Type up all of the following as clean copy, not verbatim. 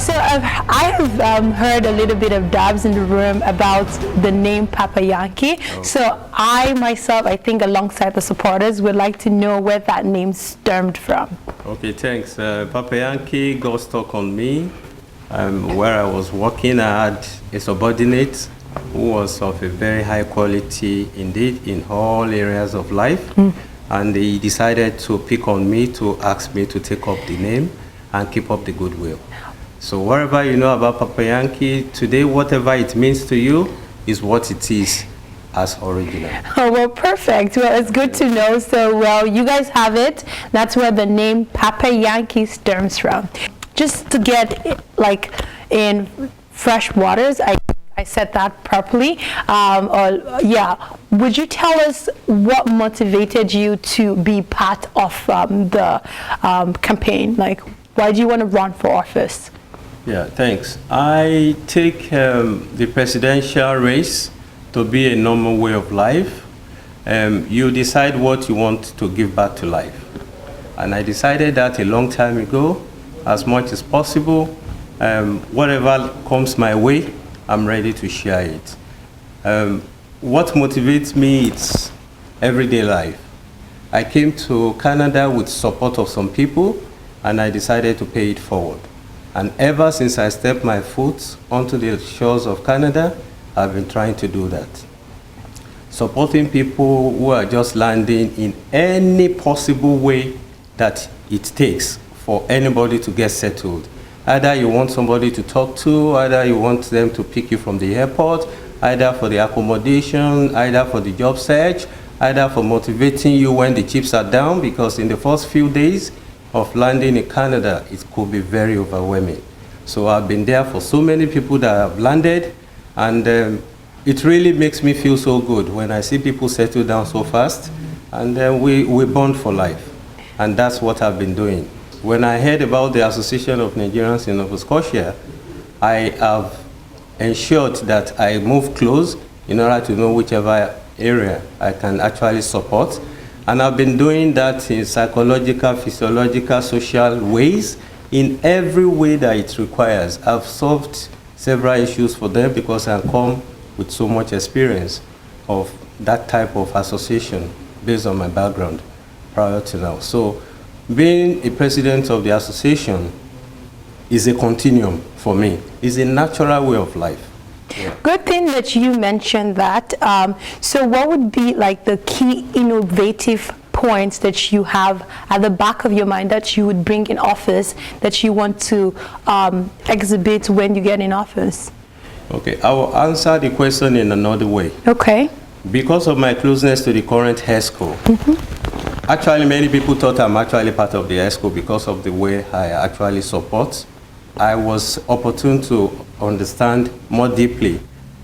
So I have heard a little bit of dabs in the room about the name Papa Yankee. Oh. So I myself, I think alongside the supporters, would like to know where that name stemmed from. Okay, thanks. Papa Yankee got stuck on me. Where I was working, I had a subordinate who was of a very high quality indeed in all areas of life. And he decided to pick on me to ask me to take up the name and keep up the goodwill. So whatever you know about Papa Yankee, today whatever it means to you is what it is as original. Oh, well, perfect. Well, it's good to know. So, well, you guys have it. That's where the name Papa Yankee stems from. Just to get, like, in fresh waters, I said that properly. Would you tell us what motivated you to be part of the campaign? Like, why do you want to run for office? Yeah, thanks. I take the presidential race to be a normal way of life. You decide what you want to give back to life. And I decided that a long time ago, as much as possible, whatever comes my way, I'm ready to share it. What motivates me is everyday life. I came to Canada with support of some people, and I decided to pay it forward. And ever since I stepped my foot onto the shores of Canada, I've been trying to do that. Supporting people who are just landing in any possible way that it takes for anybody to get settled. Either you want somebody to talk to, either you want them to pick you from the airport, either for the accommodation, either for the job search, either for motivating you when the chips are down, because in the first few days of landing in Canada, it could be very overwhelming. So I've been there for so many people that have landed, and it really makes me feel so good when I see people settle down so fast, and then we bond for life. And that's what I've been doing. When I heard about the Association of Nigerians in Nova Scotia, I have ensured that I move close in order to know whichever area I can actually support. And I've been doing that in psychological, physiological, social ways, in every way that it requires. I've solved several issues for them because I come with so much experience of that type of association based on my background prior to now. So being a president of the association is a continuum for me. It's a natural way of life. Yeah. Good thing that you mentioned that. So what would be like the key innovative points that you have at the back of your mind that you would bring in office that you want to exhibit when you get in office? Okay, I will answer the question in another way. Okay. Because of my closeness to the current HESCO, actually many people thought I'm actually part of the HESCO because of the way I actually support. I was opportune to understand more deeply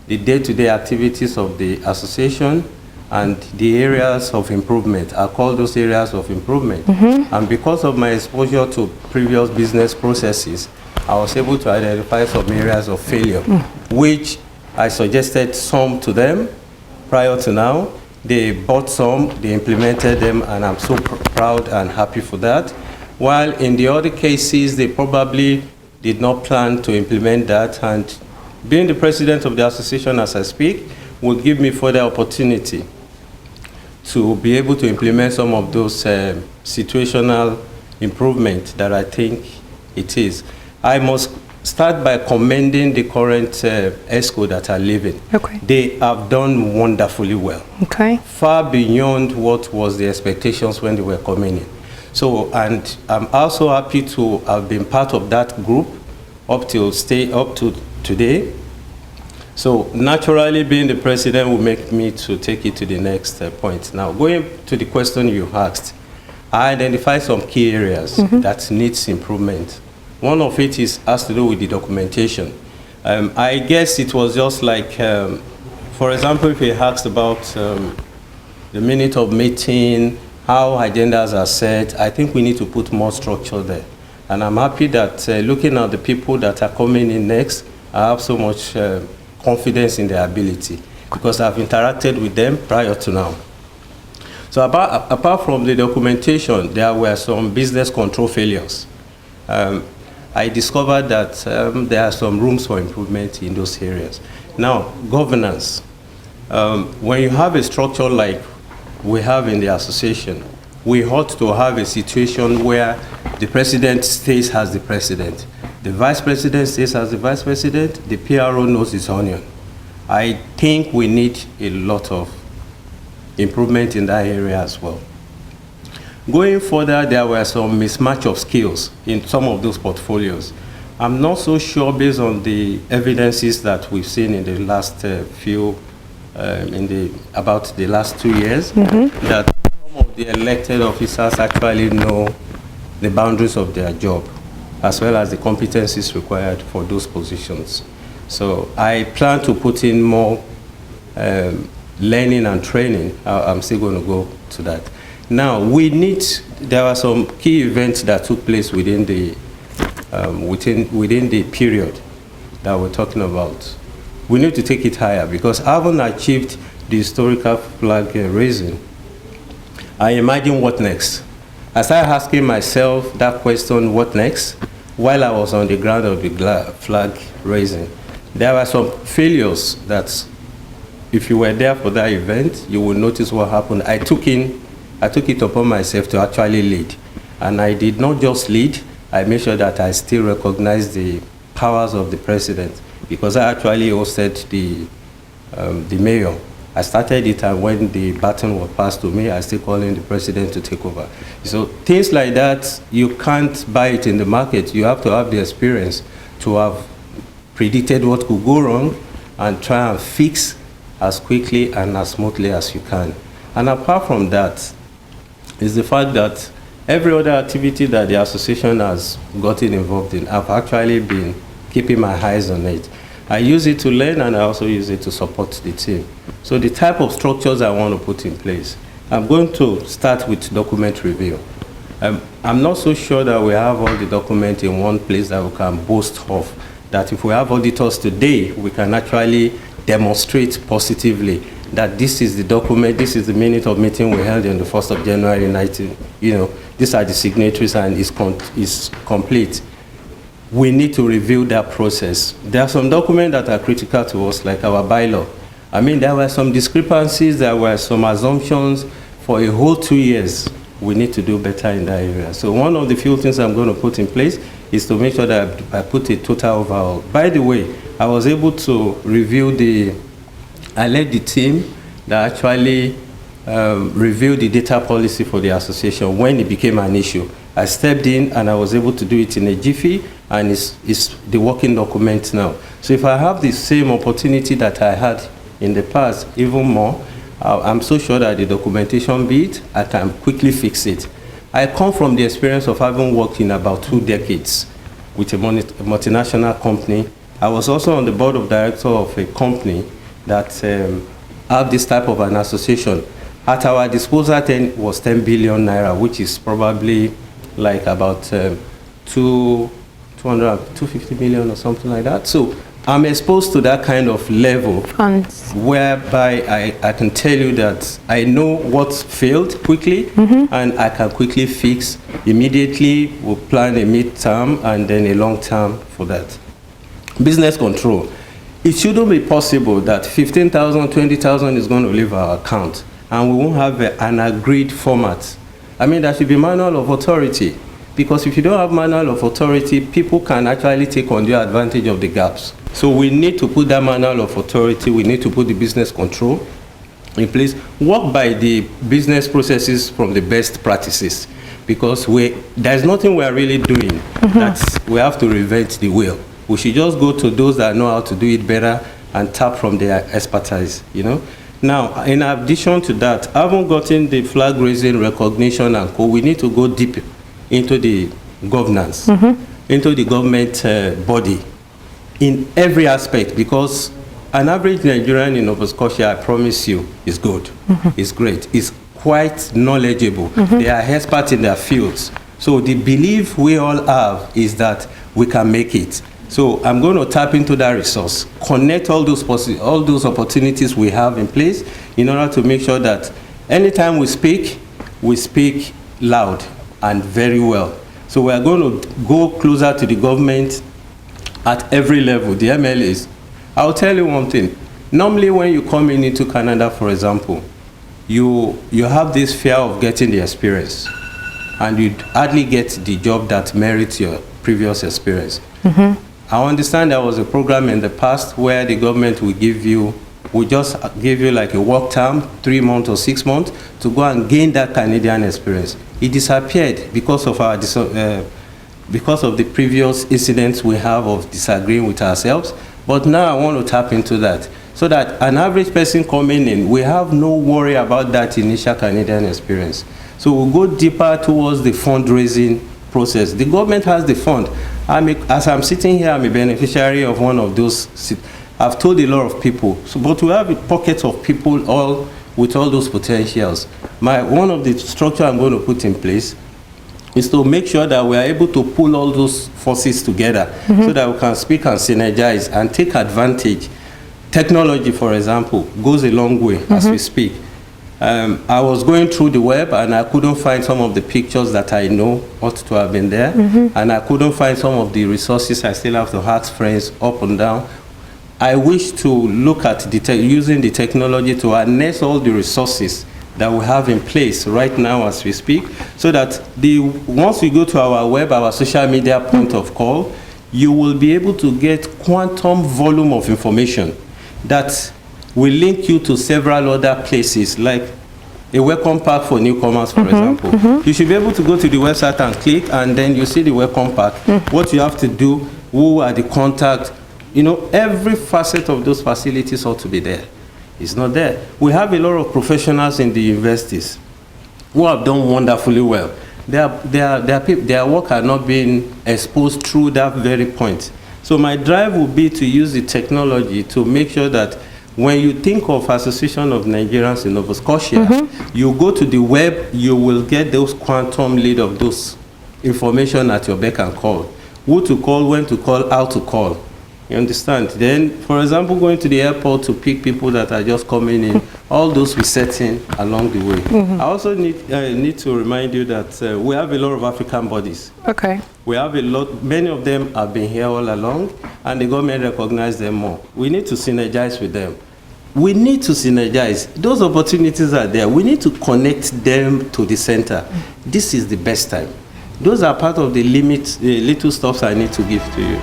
the day-to-day activities of the association and the areas of improvement. I call those areas of improvement. And because of my exposure to previous business processes, I was able to identify some areas of failure, which I suggested some to them prior to now. They bought some, they implemented them, and I'm so proud and happy for that. While in the other cases, they probably did not plan to implement that, and being the president of the association as I speak will give me further opportunity to be able to implement some of those situational improvements that I think it is. I must start by commending the current ESCO that are living. Okay. They have done wonderfully well. Okay. Far beyond what was the expectations when they were coming in. So, and I'm also happy to have been part of that group up to today. So naturally, being the president will make me to take it to the next point. Now, going to the question you asked, I identified some key areas that needs improvement. One of it has to do with the documentation. I guess it was just like, for example, if you asked about the minute of meeting, how agendas are set, I think we need to put more structure there. And I'm happy that looking at the people that are coming in next, I have so much confidence in their ability because I've interacted with them prior to now. So apart from the documentation, there were some business control failures. I discovered that there are some rooms for improvement in those areas. Now, governance. When you have a structure like we have in the association, we ought to have a situation where the president stays as the president, the vice president stays as the vice president, the PRO knows his onion. I think we need a lot of improvement in that area as well. Going further, there were some mismatch of skills in some of those portfolios. I'm not so sure, based on the evidences that we've seen in the last about the last 2 years, that some of the elected officers actually know the boundaries of their job, as well as the competencies required for those positions. So I plan to put in more learning and training. I'm still going to go to that. Now, there are some key events that took place within the period that we're talking about. We need to take it higher, because having achieved the historical flag raising, I imagine what next. I started asking myself that question, what next, while I was on the ground of the flag raising. There were some failures that, if you were there for that event, you will notice what happened. I took it upon myself to actually lead. And I did not just lead, I made sure that I still recognize the powers of the president, because I actually hosted the mayor. I started it, and when the baton was passed to me, I still calling the president to take over. So things like that, you can't buy it in the market. You have to have the experience to have predicted what could go wrong and try and fix as quickly and as smoothly as you can. And apart from that, is the fact that every other activity that the association has gotten involved in, I've actually been keeping my eyes on it. I use it to learn, and I also use it to support the team. So the type of structures I want to put in place, I'm going to start with document review. I'm not so sure that we have all the documents in one place that we can boast of, that if we have auditors today, we can actually demonstrate positively that this is the document, this is the minute of meeting we held on the 1st of January 19, these are the signatories, and it's complete. We need to review that process. There are some documents that are critical to us, like our bylaw. I mean, there were some discrepancies, there were some assumptions for a whole 2 years. We need to do better in that area. So one of the few things I'm going to put in place is to make sure that I put a total overhaul. By the way, I was able to review I led the team that actually reviewed the data policy for the association when it became an issue. I stepped in, and I was able to do it in a jiffy, and it's the working document now. So if I have the same opportunity that I had in the past, even more, I'm so sure that the documentation bit, I can quickly fix it. I come from the experience of having worked in about 2 decades with a multinational company. I was also on the board of directors of a company that have this type of an association. At our disposal then was 10 billion naira, which is probably like about 250 million or something like that. So I'm exposed to that kind of level, funds, whereby I can tell you that I know what failed quickly, and I can quickly fix immediately. We'll plan a mid-term and then a long-term for that. Business control. It shouldn't be possible that 15,000, 20,000 is going to leave our account, and we won't have an agreed format. I mean, there should be manual of authority, because if you don't have manual of authority, people can actually take undue advantage of the gaps. So we need to put that manual of authority, we need to put the business control in place, work by the business processes from the best practices, because there's nothing we're really doing that we have to reinvent the wheel. We should just go to those that know how to do it better and tap from their expertise, Now, in addition to that, having gotten the flag raising recognition and we need to go deep into the governance, into the government body in every aspect, because an average Nigerian in Nova Scotia, I promise you, is good, is great, is quite knowledgeable. They are experts in their fields. So the belief we all have is that we can make it. So I'm going to tap into that resource, connect all those opportunities we have in place in order to make sure that anytime we speak loud and very well. So we are going to go closer to the government at every level, the MLAs. I'll tell you one thing. Normally when you come into Canada, for example, you have this fear of getting the experience, and you hardly get the job that merits your previous experience. I understand there was a program in the past where the government will just give you like a work term, 3 months or 6 months, to go and gain that Canadian experience. It disappeared because of the previous incidents we have of disagreeing with ourselves. But now I want to tap into that, so that an average person coming in, we have no worry about that initial Canadian experience. So we'll go deeper towards the fundraising process. The government has the fund. As I'm sitting here, I'm a beneficiary of one of those. I've told a lot of people, but we have a pocket of people all with all those potentials. One of the structure I'm going to put in place is to make sure that we are able to pull all those forces together, so that we can speak and synergize and take advantage. Technology, for example, goes a long way as we speak. I was going through the web and I couldn't find some of the pictures that I know ought to have been there, and I couldn't find some of the resources. I still have to ask friends up and down. I wish to look at using the technology to harness all the resources that we have in place right now as we speak, so that once we go to our web, our social media point of call, you will be able to get quantum volume of information that will link you to several other places, like a welcome pack for newcomers, for example. You should be able to go to the website and click, and then you see the welcome pack. What you have to do, who are the contacts, every facet of those facilities ought to be there. It's not there. We have a lot of professionals in the universities who have done wonderfully well. Their work are not being exposed through that very point. So my drive will be to use the technology to make sure that when you think of Association of Nigerians in Nova Scotia, you go to the web, you will get those quantum lead of those information at your beck and call. Who to call, when to call, how to call. You understand? Then, for example, going to the airport to pick people that are just coming in, all those we set in along the way. I also need to remind you that we have a lot of African bodies. Okay. We have many of them have been here all along, and the government recognizes them more. We need to synergize with them. We need to synergize. Those opportunities are there. We need to connect them to the center. This is the best time. Those are part of the little stuff I need to give to you.